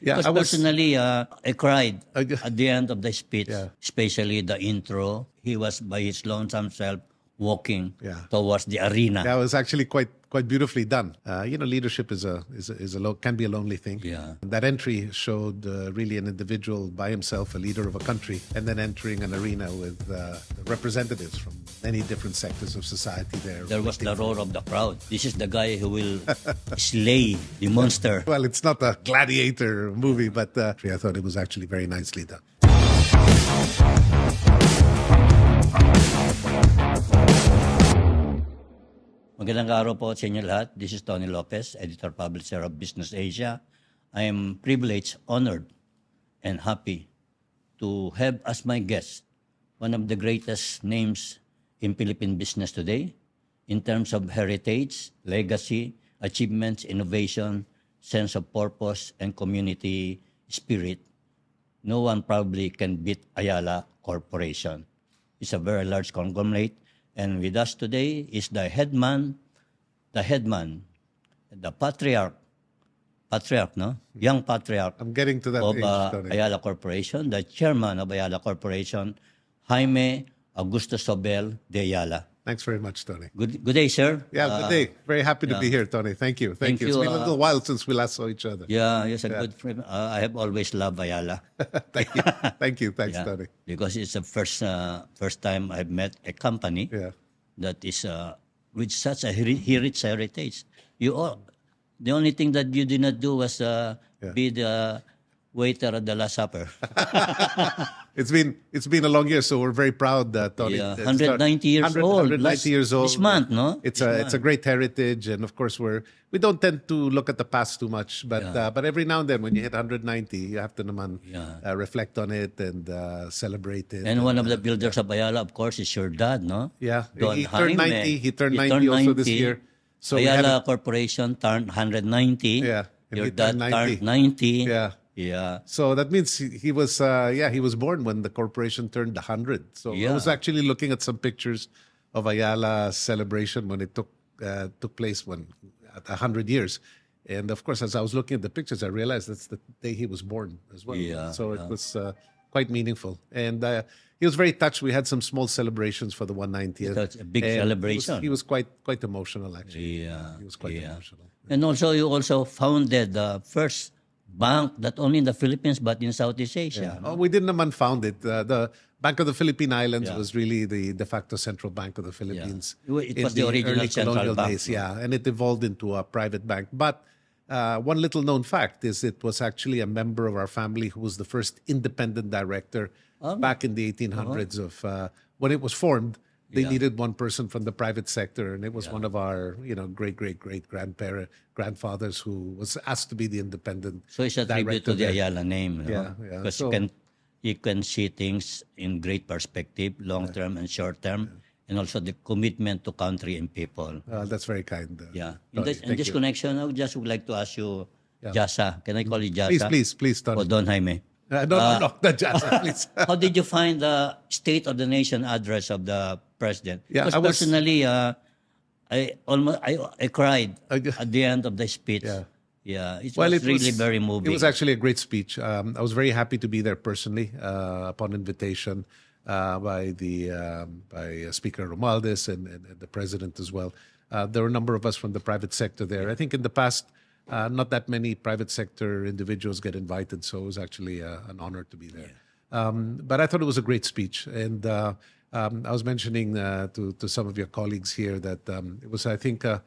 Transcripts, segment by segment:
Yeah, Because personally, I cried at the end of the speech, Yeah. especially the intro. He was by his lonesome self walking Yeah. towards the arena. That was actually quite beautifully done. Leadership can be a lonely thing. Yeah. That entry showed really an individual by himself, a leader of a country, and then entering an arena with representatives from many different sectors of society there. There was the roar of the crowd. This is the guy who will slay the monster. Well, it's not a gladiator movie, but I thought it was actually very nicely done. Magandang araw po sa inyo lahat. This is Tony Lopez, Editor-Publisher of Business Asia. I am privileged, honored, and happy to have as my guest one of the greatest names in Philippine business today in terms of heritage, legacy, achievements, innovation, sense of purpose, and community spirit. No one probably can beat Ayala Corporation. It's a very large conglomerate. And with us today is the headman, the patriarch, no? Young patriarch. I'm getting to that of age, Tony. Ayala Corporation, the chairman of Ayala Corporation, Jaime Augusto Zobel de Ayala. Thanks very much, Tony. Good day, sir. Yeah, good day. Very happy to be here, Tony. Thank you. Thank It's you, been a little while since we last saw each other. Yeah, yes, a good friend. I have always loved Ayala. Thank you. Thank you. Thanks, Yeah, Tony. because it's the first time I've met a company Yeah. that is with such a rich heritage. The only thing that you did not do was be the waiter at the Last Supper. It's been a long year, so we're very proud that Tony. Yeah, 190 years old. 190 years old. This month, no? It's a great heritage, and of course we don't tend to look at the past too much, but every now and then when you hit 190, you have to naman reflect on it and celebrate it. And one of the builders of Ayala, of course, is your dad, no? Yeah, Don he turned Jaime. 90. He turned 90 also this year. So we Ayala haven't- Corporation turned 190. Yeah, and Your he dad turned turned 90. 90. Yeah. Yeah. So that means he was born when the corporation turned 100. So I Yeah. was actually looking at some pictures of Ayala's celebration when it took place at 100 years. And of course, as I was looking at the pictures, I realized that's the day he was born as well. Yeah, So it was quite meaningful. And he was very touched. We had some small celebrations for the 190th. That's a big And celebration. He was quite emotional, actually. Yeah. He was quite yeah. emotional. And also, you also founded the first bank, not only in the Philippines, but in Southeast Asia. Oh, we didn't naman found it. The Bank of the Philippine Islands Yeah. was really the de facto central bank of the Philippines. It in was the original early central colonial bank, days, no? yeah, and it evolved into a private bank. But one little known fact is it was actually a member of our family who was the first independent director back in the 1800s of when it was formed. They needed one person from the private sector, and it was one of our, great grandfathers who was asked to be the independent. So it's a tribute to the there. Ayala name. No? Yeah. Because So- you can see things in great perspective, long-term and short-term, and also the commitment to country and people. That's very kind. Yeah. Tony. In Thank this you. connection, I would like to ask you, Jasa. Can I call you Jasa? Please, Tony. Or Don Jaime? No, the jazz, please. How did you find the State of the Nation address of the president? Yeah, Because I was- personally, I cried at the end of the speech. Yeah. Yeah, it Well, was really very moving. It was actually a great speech. I was very happy to be there personally upon invitation by Speaker Romualdez and the president as well. There were a number of us from the private sector there. I think in the past, not that many private sector individuals get invited, so it was actually an honor to be there. But I thought it was a great speech, and I was mentioning to some of your colleagues here that it was, I think, a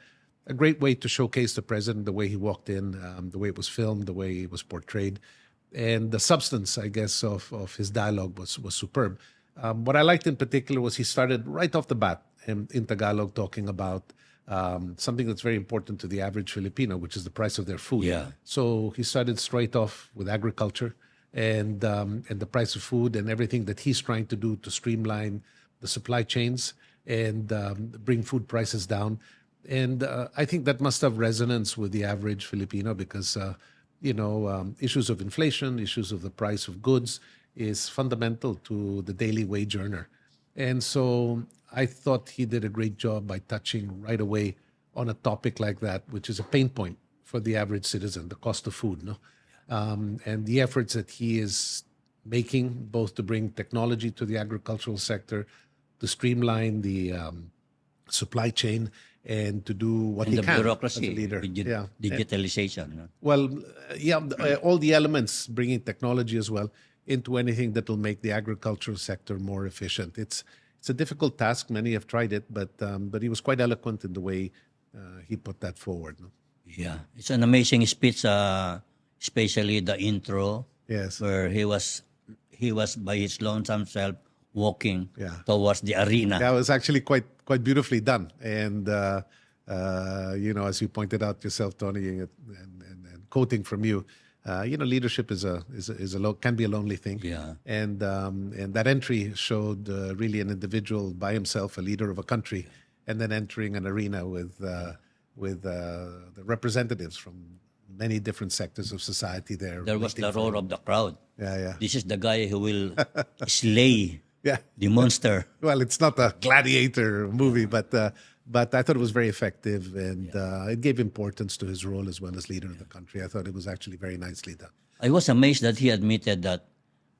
great way to showcase the president, the way he walked in, the way it was filmed, the way it was portrayed, and the substance, I guess, of his dialogue was superb. What I liked in particular was he started right off the bat in Tagalog talking about something that's very important to the average Filipino, which is the price of their food. Yeah. So he started straight off with agriculture and the price of food and everything that he's trying to do to streamline the supply chains and bring food prices down. And I think that must have resonance with the average Filipino because, issues of inflation, issues of the price of goods is fundamental to the daily wage earner. And so I thought he did a great job by touching right away on a topic like that, which is a pain point for the average citizen, the cost of food. No? and the efforts that he is making, both to bring technology to the agricultural sector, to streamline the supply chain, and to do what And he the can as a bureaucracy, leader. Yeah. digitalization. No? Well, all the elements, bringing technology as well into anything that will make the agricultural sector more efficient. It's a difficult task. Many have tried it, but he was quite eloquent in the way he put that forward. No? Yeah, it's an amazing speech, especially the intro, Yes. where he was by his lonesome self walking Yeah. towards the arena. Yeah, it was actually quite beautifully done, and as you pointed out yourself, Tony, and quoting from you, leadership can be a lonely thing. Yeah. And that entry showed really an individual by himself, a leader of a country, and then entering an arena with the representatives from many different sectors of society there. There was waiting the for roar him. of the crowd. Yeah. This is the guy who will slay Yeah. the monster. Well, it's not a gladiator movie, but I thought it was very effective, and it gave importance to his role as well as leader of the country. I thought it was actually very nicely done. I was amazed that he admitted that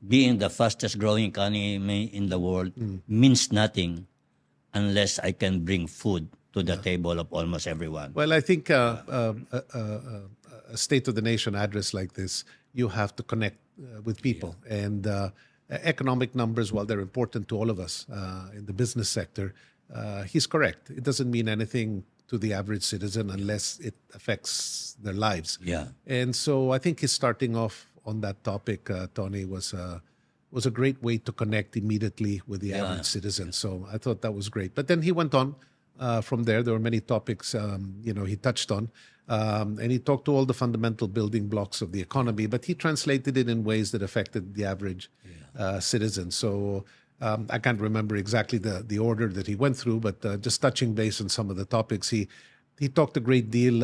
being the fastest growing economy in the world means nothing unless I can bring food to the table of almost everyone. Well, I think a State of the Nation address like this, you have to connect with people. And economic numbers, while they're important to all of us in the business sector, he's correct. It doesn't mean anything to the average citizen unless it affects their lives. Yeah. And so I think his starting off on that topic, Tony, was a great way to connect immediately with the average citizen. So I thought that was great. But then he went on from there. There were many topics, he touched on. And he talked to all the fundamental building blocks of the economy, but he translated it in ways that affected the average citizen. So I can't remember exactly the order that he went through, but just touching base on some of the topics, he talked a great deal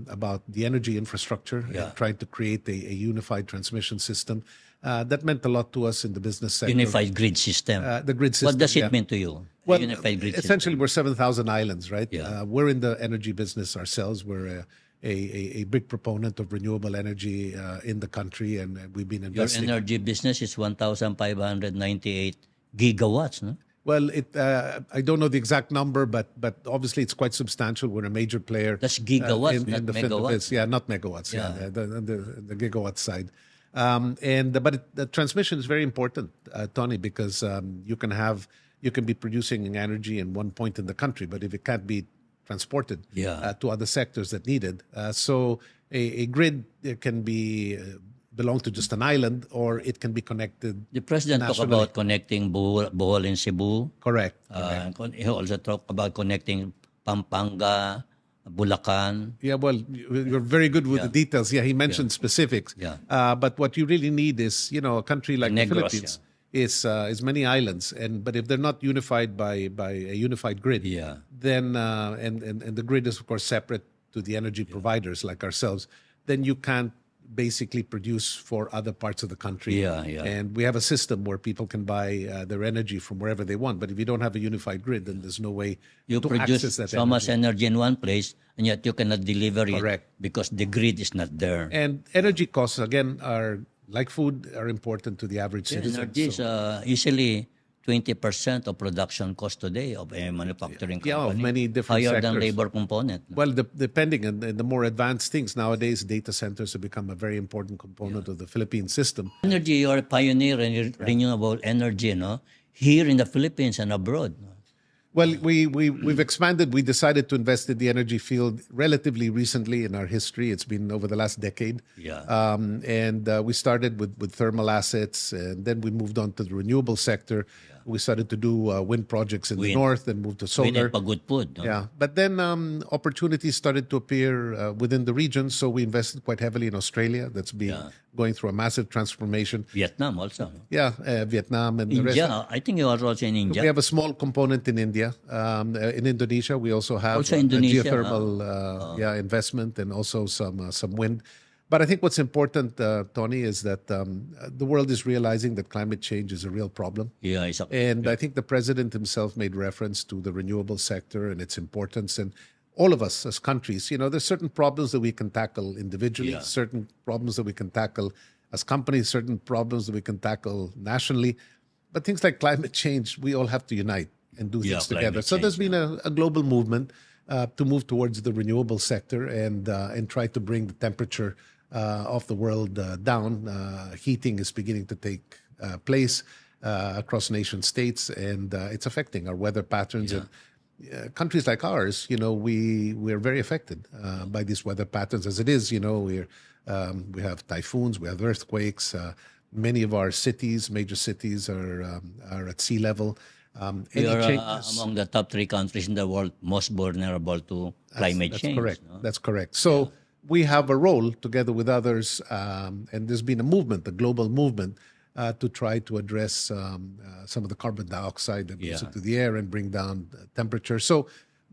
about the energy infrastructure and trying to create a unified transmission system. That meant a lot to us in the business sector. Unified grid system. The grid system. What does it mean to you? Well, Unified grid essentially, system. we're 7,000 islands, right? Yeah. We're in the energy business ourselves. We're a big proponent of renewable energy in the country, and we've been Your investing. energy business is 1,598 gigawatts, no? Well, I don't know the exact number, but obviously it's quite substantial. We're a major player. That's gigawatts, in not the megawatts. Yeah, not megawatts. Yeah, the gigawatt side. But the transmission is very important, Tony, because you can be producing energy in one point in the country, but if it can't be transported to other sectors that need it, so a grid can be belong to just an island, or it can be connected. The president talked nationally. about connecting Bohol and Cebu. Correct. He also talked about connecting Pampanga, Bulacan. Yeah, well, you're very good with the details. Yeah, he mentioned specifics. Yeah. But what you really need is, a country like the Negros, Philippines is many islands, but if they're not unified by a unified grid, then and the grid is of course separate to the energy providers like ourselves, then you can't basically produce for other parts of the country. And we have a system where people can buy their energy from wherever they want. But if you don't have a unified grid, then there's no way You to produce access that so much energy in one place, and yet you cannot deliver it Correct. because the grid is not there. And energy costs, again, are like food, are important to the average citizen. Energy is easily 20% of production cost today of a manufacturing company. Yeah, of many different higher than sectors. labor component. Well, depending on the more advanced things nowadays, data centers have become a very important component of the Philippine system. Energy, you're a pioneer in renewable energy, no? Here in the Philippines and abroad. No? Well, we've expanded. We decided to invest in the energy field relatively recently in our history. It's been over the last decade. And we started with thermal assets, and then we moved on to the renewable sector. We started to do wind projects in the north and moved to We need solar. pagod food. No? Yeah, but then opportunities started to appear within the region, so we invested quite heavily in Australia. That's been going through a massive transformation. Vietnam also. No? Yeah, Vietnam and the rest. India, I think you are also in India. We have a small component in India. In Indonesia, we also have Also a Indonesia, geothermal investment and also some wind. But I think what's important, Tony, is that the world is realizing that climate change is a real problem. Yeah, And I think the president himself made reference to the renewable sector and its importance. And all of us as countries, there's certain problems that we can tackle individually, Yeah. certain problems that we can tackle as companies, certain problems that we can tackle nationally. But things like climate change, we all have to unite and do Yeah, things together. climate So there's change, been a global movement to move towards the renewable sector and try to bring the temperature of the world down. Heating is beginning to take place across nation states, and it's affecting our weather patterns. Yeah. And countries like ours, we're very affected by these weather patterns. As it is, we have typhoons, we have earthquakes. Many of our cities, major cities, are at sea level. We Any are changes? among the top 3 countries in the world most vulnerable to climate That's change. correct. No? That's correct. So we have a role together with others, and there's been a movement, a global movement, to try to address some of the carbon dioxide that goes Yeah. into the air and bring down temperature. So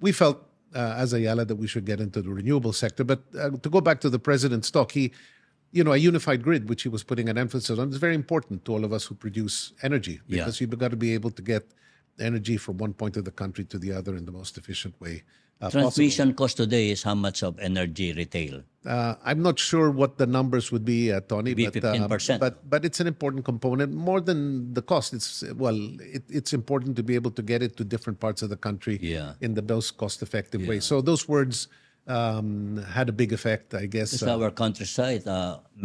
we felt, as Ayala, that we should get into the renewable sector. But to go back to the president's talk, a unified grid, which he was putting an emphasis on, is very important to all of us who produce energy, Yeah. because you've got to be able to get energy from one point of the country to the other in the most efficient way possible. Transmission cost today is how much of energy retail? I'm not sure what the numbers would be, Tony, Maybe 15%. but it's an important component. More than the cost, it's important to be able to get it to different parts of the country Yeah. in the most cost-effective way. So those words had a big effect, I guess. Because our countryside,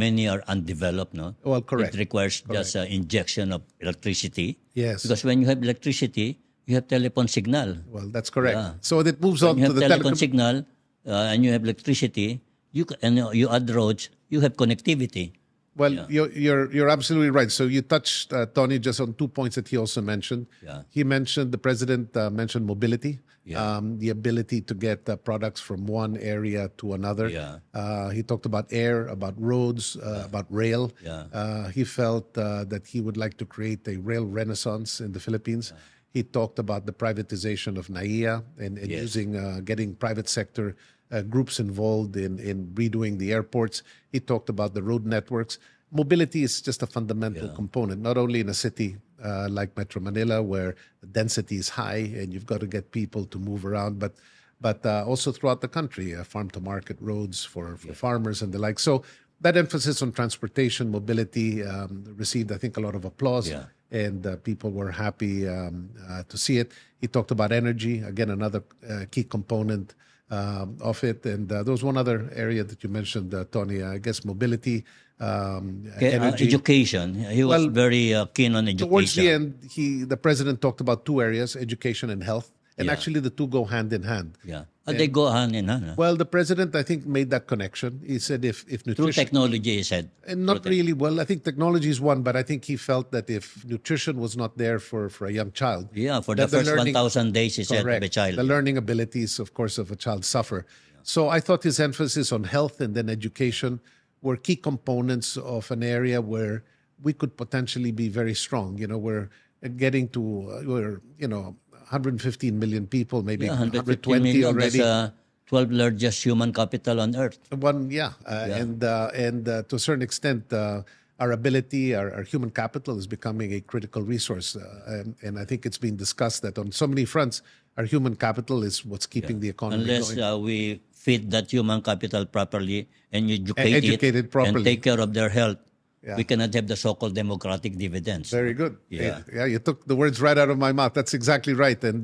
many are undeveloped, no? Well, correct. It requires just injection of electricity. Yes. Because when you have electricity, you have telephone signal. Well, that's correct. Yeah. So it moves When on you to have the telephone telecom. signal and you have electricity, and you add roads, you have connectivity. Well, you're absolutely right. So you touched, Tony, just on 2 points that he also mentioned. Yeah. The president mentioned mobility, Yeah. the ability to get products from one area to another. Yeah. He talked about air, about roads, about rail. Yeah. He felt that he would like to create a rail renaissance in the Philippines. He talked about the privatization of NAIA and Yes. getting private sector groups involved in redoing the airports. He talked about the road networks. Mobility is just a fundamental component, not only in a city like Metro Manila, where the density is high and you've got to get people to move around, but also throughout the country, farm-to-market roads for farmers and the like. So that emphasis on transportation, mobility received, I think, a lot of applause. Yeah. And people were happy to see it. He talked about energy, again, another key component of it. And there was one other area that you mentioned, Tony, I guess mobility, energy. Education. He was very keen on education. Towards the end, the president talked about 2 areas, education and health. And Yeah. actually, the 2 go hand in hand. Yeah. They go hand in hand. Well, the president, I think, made that connection. He said if Through nutrition... technology, he said. And not really. Well, I think technology is one, but I think he felt that if nutrition was not there for a young child... Yeah, for the that first 1,000 days, he said, of Correct. a child. The learning abilities, of course, of a child suffer. So I thought his emphasis on health and then education were key components of an area where we could potentially be very strong. We're getting to, 115 million people, maybe 150 120 million, already. that's 12 largest human capital on earth. And to a certain extent, our ability, our human capital is becoming a critical resource. And I think it's been discussed that on so many fronts, our human capital is what's keeping the economy Unless going. we feed that human capital properly and educate educate it properly. and take care of their health, Yeah. we cannot have the so-called democratic dividends. Very good. Yeah. You took the words right out of my mouth. That's exactly right. And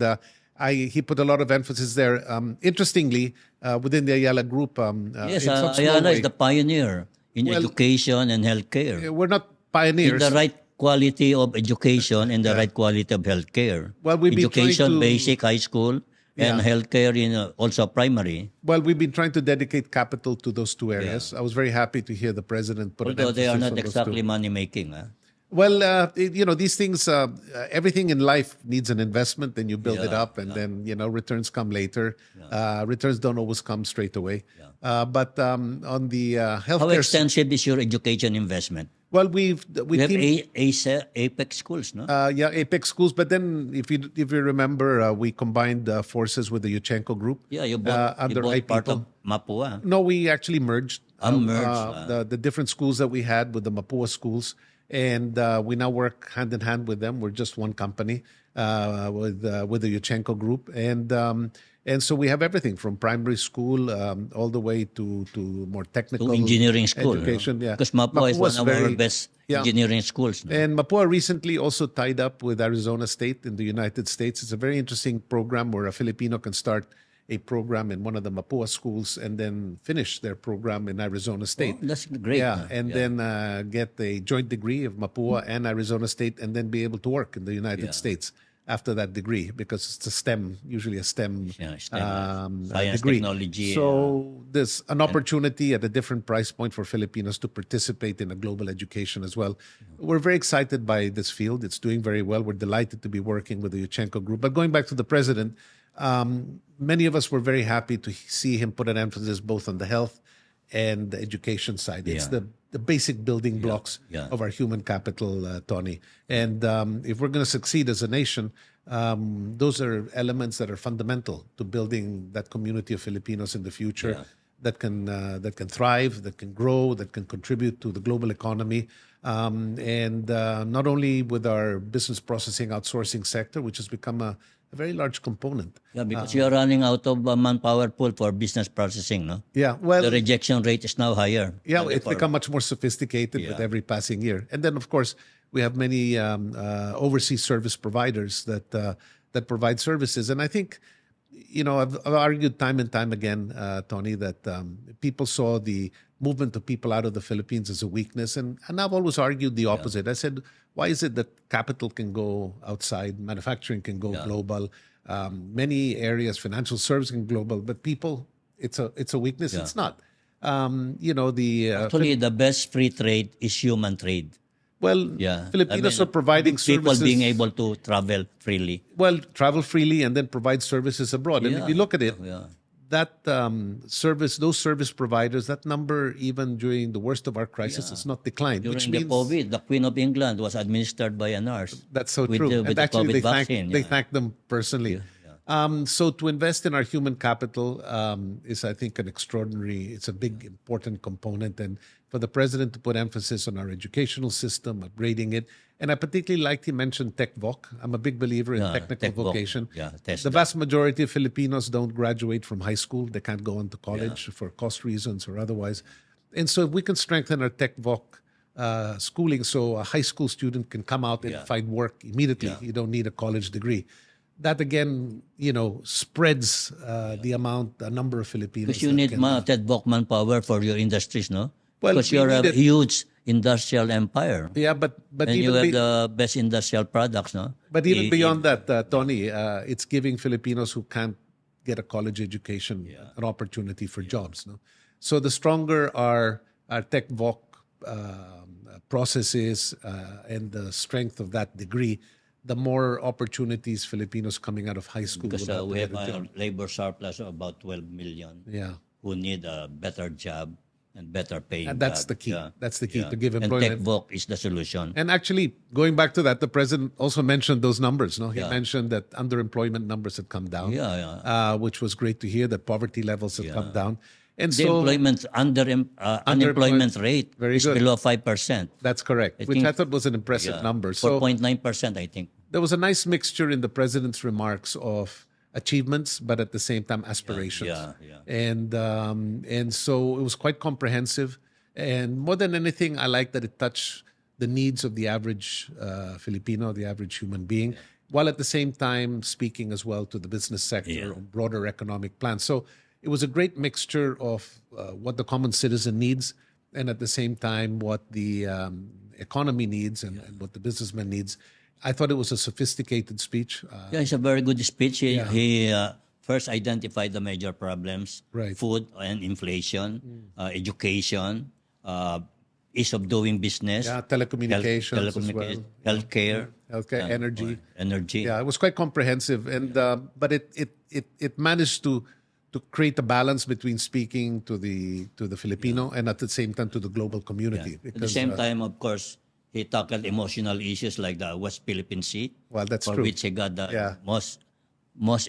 he put a lot of emphasis there. Interestingly, within the Ayala group, Yes, in some small Ayala way, is the pioneer in education and healthcare. we're not In pioneers. the right quality of education and the right quality of healthcare. Well, we've been trying education, to- basic, high school, and healthcare in also primary. Well, we've been trying to dedicate capital to those 2 areas. I was very happy to hear the president put an Although they are emphasis not on those exactly 2. money-making. Well, these things, everything in life needs an investment, and you build it up, and then, returns come later. Returns don't always come straight away. But on the How healthcare... extensive is your education investment? Well, we You have teamed... Apex schools, no? Apex schools. But then, if you remember, we combined forces with the Yuchenko group. Yeah, you bought under part people. of Mapua. No, we actually merged. Merged. The different schools that we had with the Mapua schools, and we now work hand in hand with them. We're just one company with the Yuchenko group, and And so we have everything from primary school all the way to more technical To engineering school. education. Yeah, Because Mapua is one Mapua's of our best engineering schools. No? And Mapua recently also tied up with Arizona State in the United States. It's a very interesting program where a Filipino can start a program in one of the Mapua schools and then finish their program in Arizona State. Oh, that's great. Yeah, and then get a joint degree of Mapua and Arizona State and then be able to work in the United States after that degree, because it's a STEM, usually a STEM, science, degree. technology. So there's an opportunity at a different price point for Filipinos to participate in a global education as well. We're very excited by this field. It's doing very well. We're delighted to be working with the Yuchenko Group. But going back to the president, many of us were very happy to see him put an emphasis both on the health and the education side. It's the basic building blocks of our human capital, Tony. And if we're going to succeed as a nation, those are elements that are fundamental to building that community of Filipinos in the future that can thrive, that can grow, that can contribute to the global economy. And not only with our business processing outsourcing sector, which has become a very large component. Yeah, because you are running out of manpower pool for business processing, no? Yeah, well, the rejection rate is now higher. Yeah, it's become much more sophisticated with every passing year. And then, of course, we have many overseas service providers that provide services. And I think, I've argued time and time again, Tony, that people saw the movement of people out of the Philippines as a weakness. And I've always argued the opposite. I said, why is it that capital can go outside, manufacturing can go global, many areas, financial services can global, but people, it's a weakness. It's not. Actually, the best free trade is human trade. Well, Filipinos are providing people services. being able to travel freely. Well, travel freely and then provide services abroad. And if you look at it, that those service providers, that number, even during the worst of our crisis, has not declined. During which the means COVID, the Queen of England was administered by a nurse. That's so with true. The, with and the actually, COVID vaccine. they thank them personally. So to invest in our human capital is, I think, it's a big, important component. And for the president to put emphasis on our educational system, upgrading it. And I particularly liked he mentioned TechVoc. I'm a big believer in technical vocation. The vast majority of Filipinos don't graduate from high school. They can't go on to college for cost reasons or otherwise. And so if we can strengthen our TechVoc schooling so a high school student can come out and find work immediately. You don't need a college degree. That again, spreads the number of Filipinos. Because you need TechVoc manpower for your industries, no? Well, because you're a huge industrial empire. Yeah, but and you have the best industrial products, no? But even beyond that, Tony, it's giving Filipinos who can't get a college education an opportunity for jobs. No, so the stronger our TechVoc processes and the strength of that degree, the more opportunities Filipinos coming out of high school. Because we have a labor surplus of about 12 million who need a better job and better paying. And that's the key. That's the key to give employment. And TechVoc is the solution. And actually, going back to that, the president also mentioned those numbers. No, he mentioned that underemployment numbers had come down. Which was great to hear. That poverty levels have come down. And the unemployment rate is below 5%. That's correct, which I thought was an impressive number. So 4.9%, I think. There was a nice mixture in the president's remarks of achievements, but at the same time aspirations. And so it was quite comprehensive. And more than anything, I like that it touched the needs of the average Filipino, the average human being, while at the same time speaking as well to the business sector, broader economic plan. So it was a great mixture of what the common citizen needs and at the same time what the economy needs and what the businessman needs. I thought it was a sophisticated speech. It's a very good speech. He first identified the major problems, food and inflation, education, ease of doing business. Telecommunications as well. Healthcare, energy. Yeah, it was quite comprehensive. And but it managed to create a balance between speaking to the Filipino and at the same time to the glable community. At the same time, of course, he tackled emotional issues like the West Philippine Sea. Well, that's for true. Which he got the most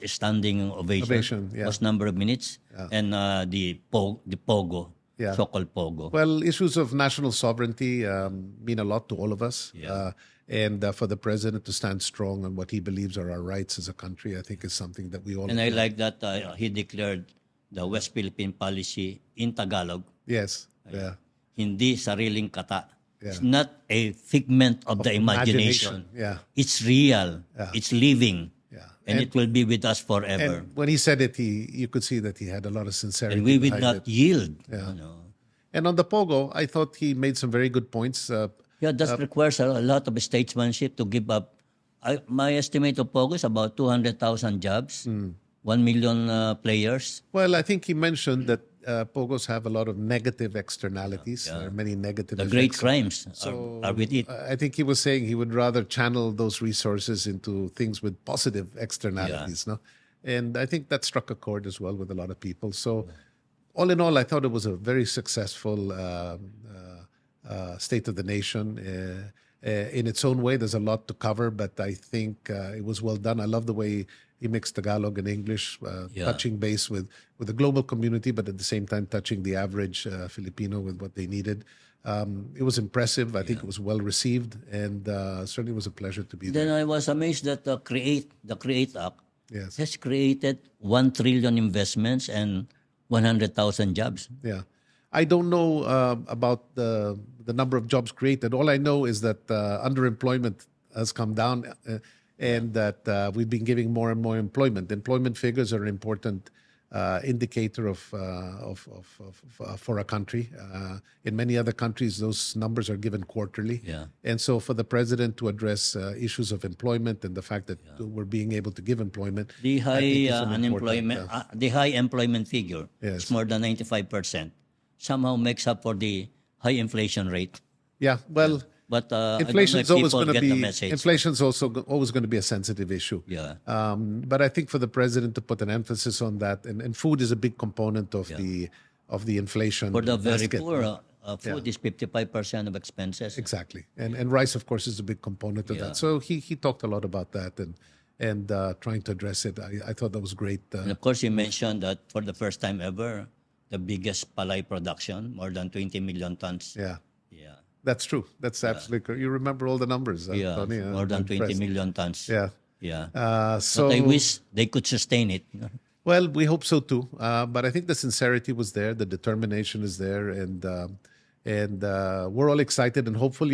standing ovation, most number of minutes, and the Pogo, so-called Pogo. Well, issues of national sovereignty mean a lot to all of us. And for the president to stand strong on what he believes are our rights as a country, I think is something that we all. And I like that he declared the West Philippine policy in Tagalog. Yes. Yeah. Hindi sariling kata. Yeah. It's not a figment of the imagination. Yeah. It's real. Yeah. It's living. Yeah. And it will be with us forever. And when he said it, you could see that he had a lot of sincerity. And we will behind not it. yield. Yeah. You know. And on the Pogo, I thought he made some very good points. Yeah, that requires a lot of statesmanship to give up. My estimate of Pogo is about 200,000 jobs, 1 million players. Well, I think he mentioned that Pogos have a lot of negative externalities. Yeah. There are many negative The effects. great crimes So are with it. I think he was saying he would rather channel those resources into things with positive externalities. No? And I think that struck a chord as well with a lot of people. So all in all, I thought it was a very successful State of the Nation. In its own way, there's a lot to cover, but I think it was well done. I love the way he mixed Tagalog and English, touching base with the global community, but at the same time touching the average Filipino with what they needed. It was impressive. I think it was well received, and certainly was a pleasure to be there. Then I was amazed that the Create Act Yes. has created 1 trillion investments and 100,000 jobs. Yeah. I don't know about the number of jobs created. All I know is that underemployment has come down and that we've been giving more and more employment. Employment figures are an important indicator for a country. In many other countries, those numbers are given quarterly. Yeah. And so for the president to address issues of employment and the fact that we're being able to give employment, The I high think is an unemployment, important, the high employment figure Yes. is more than 95%. Somehow makes up for the high inflation rate. yeah, well, But inflation's I don't know always if people going to get the be message. inflation's also always going to be a sensitive issue. Yeah. But I think for the president to put an emphasis on that, and food is a big component of the inflation For the very basket. poor, food is 55% of expenses. Exactly, and rice, of course, is a big component of that. So he talked a lot about that and trying to address it. I thought that was great. And of course, you mentioned that for the first time ever, the biggest palay production, more than 20 million tons. Yeah, Yeah. that's true. That's absolutely correct. You remember all the numbers, Yeah, Tony? more than I'm 20 impressed. million tons. Yeah. Yeah. So But I wish they could sustain it. Well, we hope so too. But I think the sincerity was there, the determination is there, and we're all excited and hopeful.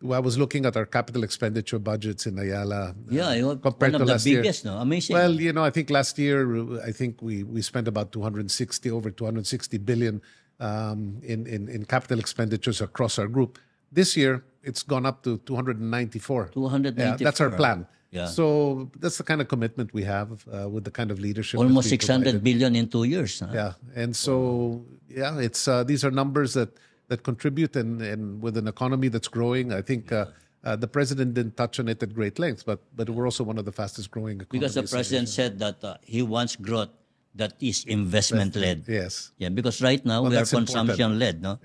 I was looking at our capital expenditure budgets in Ayala. Yeah, compared one to of the last year. biggest, no? Amazing. Well, I think last year, I think we spent about over 260 billion in capital expenditures across our group. This year, it's gone up to 294. 294. Yeah, that's our plan. Yeah. So that's the kind of commitment we have with the kind of leadership. Almost that's being 600 billion in 2 years. Huh? Yeah, and so it's these are numbers that contribute, and with an economy that's growing, I think the president didn't touch on it at great length, but we're also one of the fastest growing economies. Because the president said that he wants growth that is investment led. Yes. Yeah, because right now we are that's important. consumption led, no?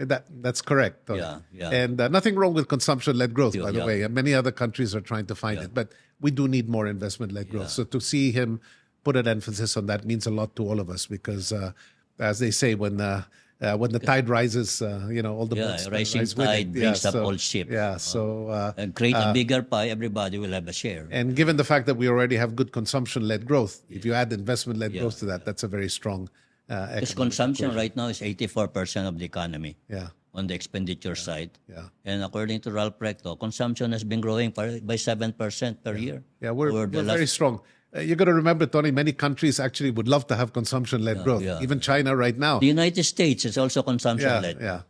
That's correct. Tony. Yeah. And nothing wrong with consumption-led growth, by the Yeah. way. And many other countries are trying to find it, but we do need more investment-led growth. So to see him put an emphasis on that means a lot to all of us because, as they say, when the tide rises, all the boats rising rise with it. tide brings up all ships. Yeah, so And create a bigger pie, everybody will have a share. and given the fact that we already have good consumption-led growth, if you add investment-led growth to that, that's a very strong Because economic consumption equation. right now is 84% of the economy Yeah. on the expenditure side. Yeah. And according to Ralph Recto, consumption has been growing by 7% per year. Yeah, we're over the very strong. You got to remember, Tony, many countries actually would love to have consumption-led growth. yeah. Even China right now. The United States is also consumption led. Yeah.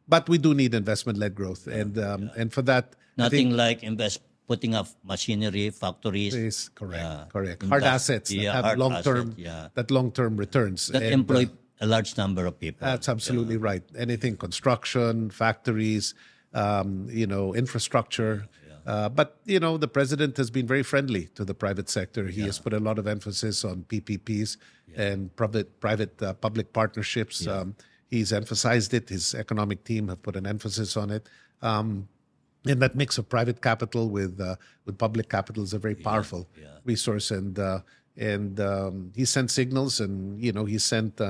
But we do need investment-led growth, and for that, Nothing like putting up machinery, factories. is correct. Yeah. Correct. Hard assets that have hard long-term asset, long-term returns. that And, employ a large number of people. That's absolutely right. Anything construction, factories, infrastructure. But the president has been very friendly to the private sector. He has put a lot of emphasis on PPPs and public partnerships. He's emphasized it. His economic team have put an emphasis on it. And that mix of private capital with public capital is a very powerful resource. And he sent signals, and he sent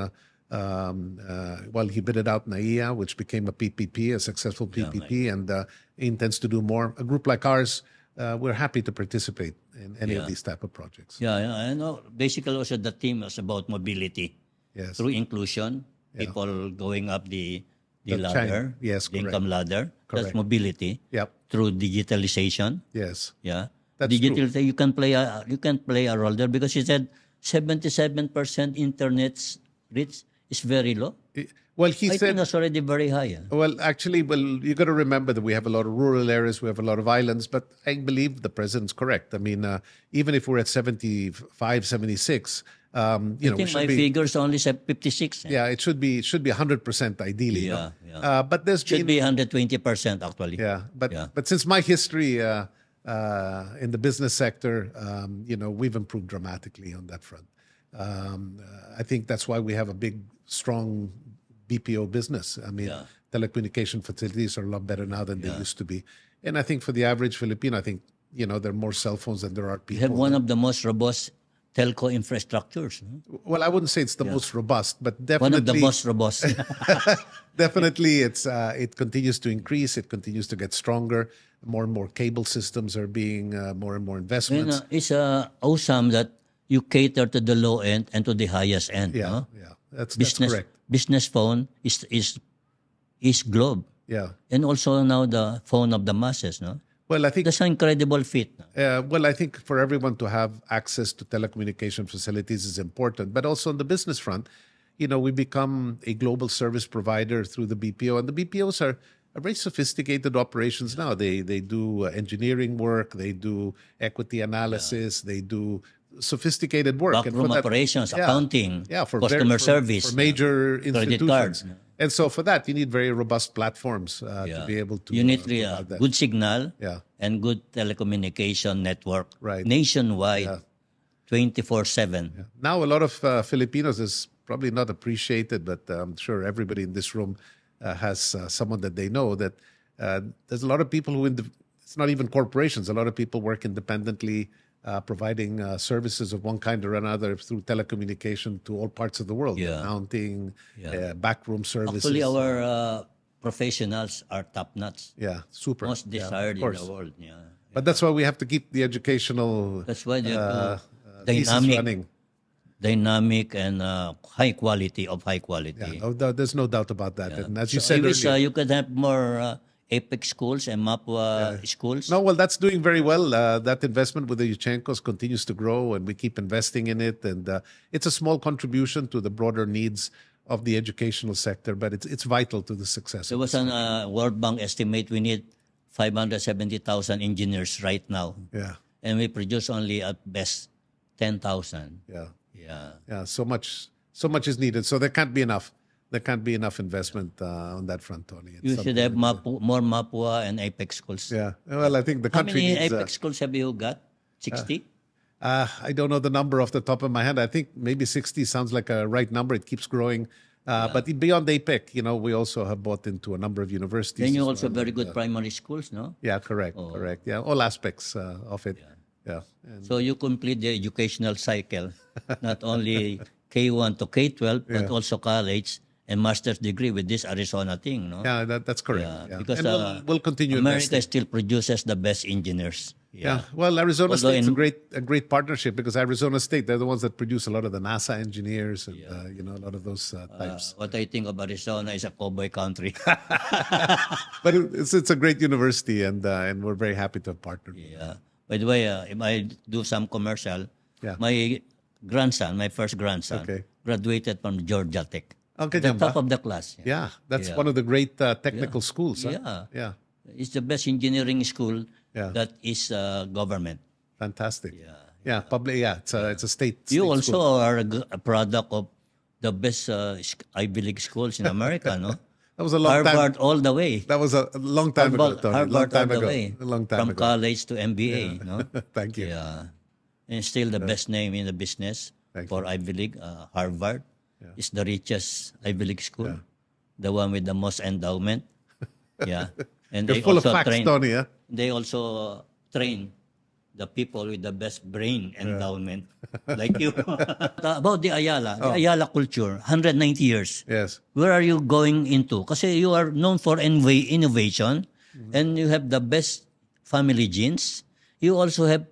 Well, he bid it out NAIA, which became a PPP, a successful PPP, and he intends to do more. A group like ours, we're happy to participate in any of these type of projects. Yeah, I know. Basically, also the theme is about mobility Yes. through inclusion, people going up the The ladder, yes, the correct. income ladder. That's Correct. mobility. Yep. Through digitalization. Yes. Yeah. That's Digital, you can play a role there because he said 77% internet's reach is very low. Well, he I said. think that's already very high. Well, actually, you got to remember that we have a lot of rural areas, we have a lot of islands, but I believe the president's correct. I mean, even if we're at 75, 76, you I know, we think my should be. figures only say 56. Yeah, it should be 100% ideally. Yeah, no? yeah. But there's Should been. be 120% actually. Yeah, but Yeah. but since my history in the business sector, you know, we've improved dramatically on that front. I think that's why we have a big, strong BPO business. I mean, telecommunication facilities are a lot better now than they used to be. And I think for the average Filipino, I think, you know, there are more cell phones than there are We people. have one of the most robust telco infrastructures. No? Well, I wouldn't say it's the most robust, but One definitely. of the most robust. Definitely, it continues to increase. It continues to get stronger. More and more cable systems are being more and more investments. It's awesome that you cater to the low end and to the highest end. Yeah, No? yeah, that's Business correct. business phone is globe, Yeah. and also now the phone of the masses. No, Well, I think. that's an incredible feat. No? Well, I think for everyone to have access to telecommunication facilities is important, but also on the business front, you know, we become a global service provider through the BPO, and the BPOs are very sophisticated operations now. They do engineering work, they do equity analysis, they do sophisticated work. Backroom for that- operations, accounting, for customer service, for major credit institutions. cards. And so for that, you need very robust platforms to be able to. You need provide that. good signal Yeah. and good telecommunication network Right. nationwide, 24/7. Now, a lot of Filipinos is probably not appreciated, but I'm sure everybody in this room has someone that they know that there's a lot of people who, it's not even corporations, a lot of people work independently, providing services of one kind or another through telecommunication to all parts of the world. Yeah. Accounting, backroom services. Actually, our professionals are top notch, Yeah, super. most Yeah, desired of in course. the world. Yeah. But that's why we have to keep the educational That's why they have to thesis running. dynamic and high quality. Yeah, there's no doubt about that. And as you So said I wish earlier, you could have more Apex schools and Mapua schools. no, well, that's doing very well. That investment with the Yuchenkos continues to grow, and we keep investing in it. And it's a small contribution to the broader needs of the educational sector, but it's vital to the success. There was an World Bank estimate we need 570,000 engineers right now, Yeah, and we produce only at best 10,000. yeah, Yeah. yeah. So much is needed. So there can't be enough. There can't be enough investment on that front, Tony. It's You should have more Mapua and Apex schools. Yeah. Well, I think the How country many needs. Apex schools have you got? 60? I don't know the number off the top of my head. I think maybe 60 sounds like a right number. It keeps growing. But beyond APEC, you know, we also have bought into a number of universities. Then you as also well. very good primary schools, no? Yeah, correct. Yeah, all aspects of it. Yeah. And So you complete the educational cycle, not only K1 to K12, but also college and master's degree with this Arizona thing, no? yeah, that's correct. Yeah, Yeah. because And we'll continue America investing. still produces the best engineers. Yeah. Well, Arizona Although State's a great partnership because Arizona State, they're the ones that produce a lot of the NASA engineers and you know, a lot of those types. What I think of Arizona is a cowboy country. But it's a great university, and we're very happy to have partnered with them. Yeah. By the way, if I do some commercial, Yeah. my grandson, my first grandson, Okay. graduated from Georgia Tech. Okay, The Jan top ba? of the class. Yeah, that's one of the great technical schools. Huh? Yeah. Yeah, It's the best engineering school Yeah. that is government. fantastic. Yeah. Yeah, public. Yeah, it's a state. You state also school. are a product of the best Ivy League schools in America, no? That was a long Harvard time. all the way. That was a long time ago, Tony. Harvard long time all the ago. way. A long time From ago. college to MBA, no? Thank you. Yeah. And still the best name in the business Thank for Ivy League, Harvard. Is the richest Ivy League school. The one with the most endowment. Yeah. And You're they full of also facts, train. Tony. Yeah. They also train the people with the best brain endowment, like you. About the Ayala culture, 190 years. Yes. Where are you going into? Kasi you are known for innovation, and you have the best family genes. You also have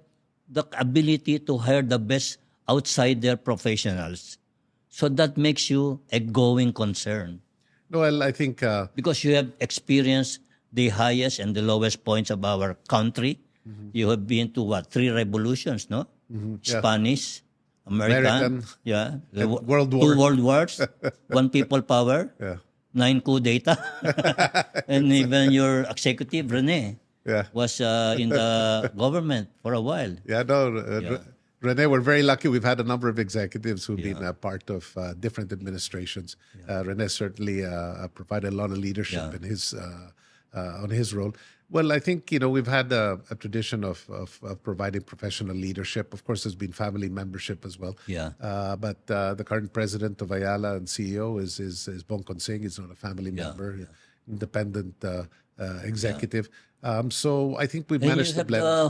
the ability to hire the best outsider professionals. So that makes you a going concern Well, I think because you have experienced the highest and the lowest points of our country. You have been to what? 3 revolutions, no? Yeah. Spanish, American, and the World 2 War. world wars, 1 people power, Yeah. 9 coup d'etat, and even your executive, Rene, Yeah. was in the government for a while. Yeah, no, Rene, we're very lucky. We've had a number of executives who've been Yeah. part of different administrations. Rene certainly provided a lot of leadership Yeah. in his on his role. Well, I think we've had a tradition of providing professional leadership. Of course, there's been family membership as well. Yeah. But the current president of Ayala and CEO is Bong Consing. He's not a family member, independent executive. So I think we've And you managed to have blend. the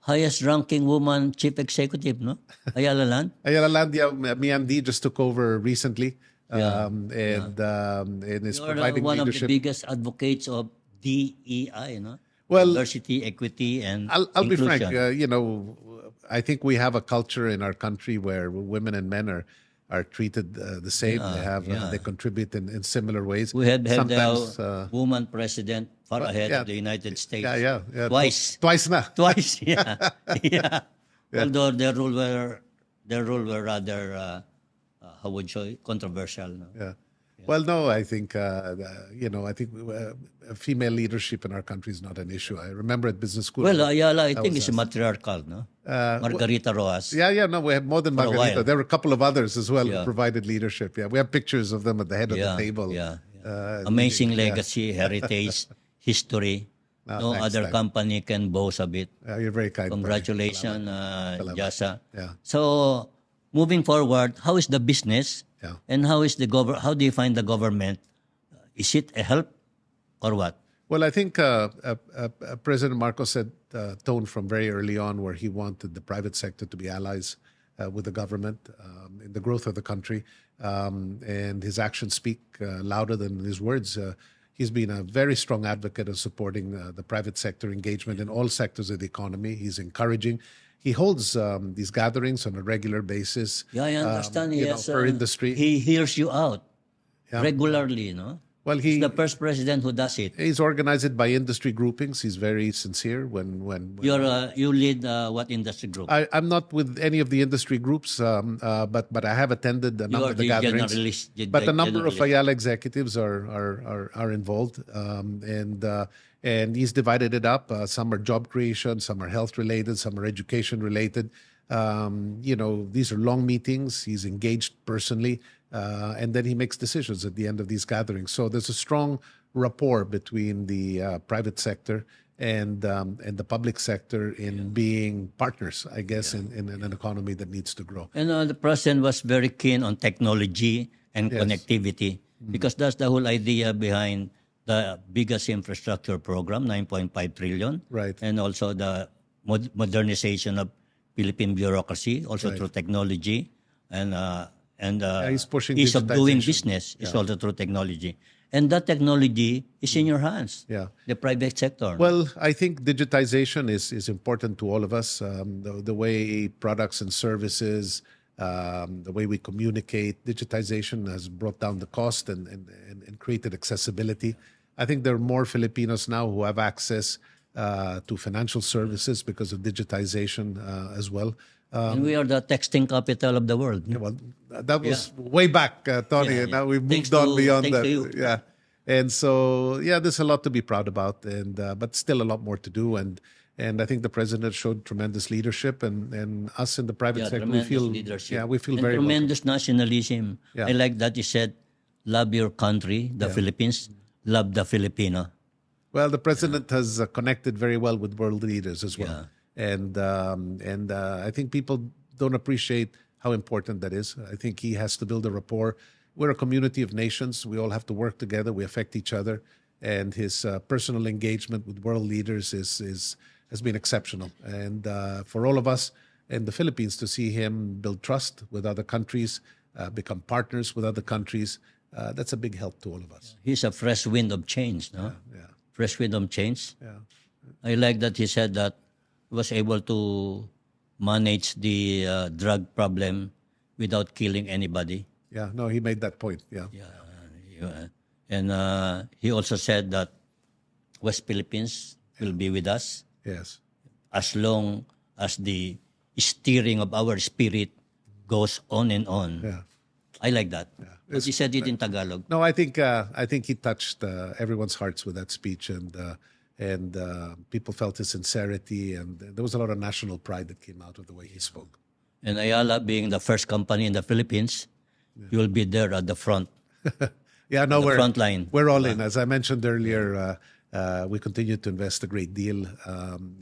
highest ranking woman chief executive, no? Ayala Land. Ayala Land, me and Dee just took over recently, Yeah, and is You are providing one of the leadership. biggest advocates of DEI, no? Well, Diversity, equity, and I'll be frank. inclusion. I think we have a culture in our country where women and men are treated the same. They contribute in similar ways. We have Sometimes, the woman president far ahead of the United States. yeah. Twice. Twice na. Twice, yeah. Although their rule were rather, how would you say, controversial. No? Yeah. Well, no, I think female leadership in our country is not an issue. I remember at business school. Well, Ayala, I think, is matriarchal, no? Margarita Rojas. No, we have more than For a Margarita. while. There were a couple of others as well who Yeah. provided leadership. Yeah, we have pictures of them at the head of the table. Amazing legacy, heritage, history. No thanks, other thanks. company can boast of it. You're very kind. Congratulations, Salamat. Jasa. Yeah. So, moving forward, how is the business? Yeah. And how is how do you find the government? Is it a help or what? Well, I think President Marcos set tone from very early on where he wanted the private sector to be allies with the government in the growth of the country. And his actions speak louder than his words. He's been a very strong advocate of supporting the private sector engagement in all sectors of the economy. He's encouraging. He holds these gatherings on a regular basis. Yeah, I understand. Per industry. He hears you out regularly, no? Well, He's the first president who does it. he's organized it by industry groupings. He's very sincere when You lead what industry group? I'm not with any of the industry groups, but I have attended a number are of the the gatherings. generalist, But a number of generalist. Ayala executives are involved, and he's divided it up. Some are job creation, some are health related, some are education related. These are long meetings. He's engaged personally, and then he makes decisions at the end of these gatherings. So there's a strong rapport between the private sector and the public sector in being partners, I guess, in an economy that needs to grow. And the president was very keen on technology and connectivity because that's the whole idea behind the biggest infrastructure program, 9.5 trillion. Right. And also the modernization of Philippine bureaucracy, also through technology. And he's pushing ease of doing digitization. business is also through technology. And that technology is in your hands, the private sector. Well, I think digitization is important to all of us. The way products and services, the way we communicate, digitization has brought down the cost and created accessibility. I think there are more Filipinos now who have access to financial services because of digitization as well. And we are the texting capital of the world. Well, that was way back, Tony. Yeah, and now we've Thanks moved on to- beyond thanks that. to you. Yeah, and so there's a lot to be proud about, and but still a lot more to do. And I think the president showed tremendous leadership, and us in the private sector, we tremendous feel leadership. we feel and very welcome. tremendous nationalism. Yeah. I like that you said, love your country, the Philippines, love the Filipino. Well, the president has connected very well with world leaders as well, and I think people don't appreciate how important that is. I think he has to build a rapport. We're a community of nations. We all have to work together. We affect each other, and his personal engagement with world leaders has been exceptional. And for all of us in the Philippines to see him build trust with other countries, become partners with other countries, that's a big help to all of us. He's a fresh wind of change, no? Yeah. Fresh wind of change. Yeah. I like that he said that he was able to manage the drug problem without killing anybody. Yeah. No, he made that point. Yeah. And he also said that West Philippines will be with us Yes. as long as the steering of our spirit goes on and on. Yeah. I like that. But he said it in Tagalog. No, I think he touched everyone's hearts with that speech, and people felt his sincerity, and there was a lot of national pride that came out of the way he spoke. And Ayala, being the first company in the Philippines, you will be there at the front. Yeah, no, we're front line. We're all in. As I mentioned earlier, we continue to invest a great deal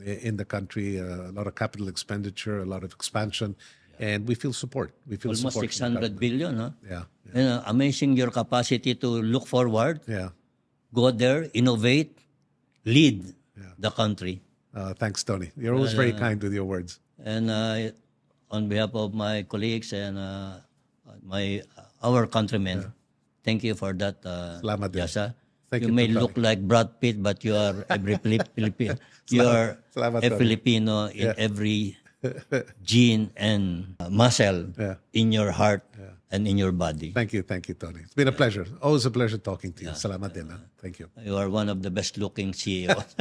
in the country. A lot of capital expenditure, a lot of expansion, and we feel support. We feel Almost support from the 600 billion. Huh? Yeah. And, amazing your capacity to look forward, Yeah. go there, innovate, lead the country. Thanks, Tony. You're always very kind with your words. And on behalf of my colleagues and our countrymen, thank you for that, Salamat din. Yasa. Thank You you, may Tony. look like Brad Pitt, but you are every Filipino. You are Salamat, a Tony. Filipino in every gene and muscle in your heart and in your body. Thank you, Tony. It's been a pleasure. Always a pleasure talking to you. Salamat din. Thank you. You are one of the best looking CEOs.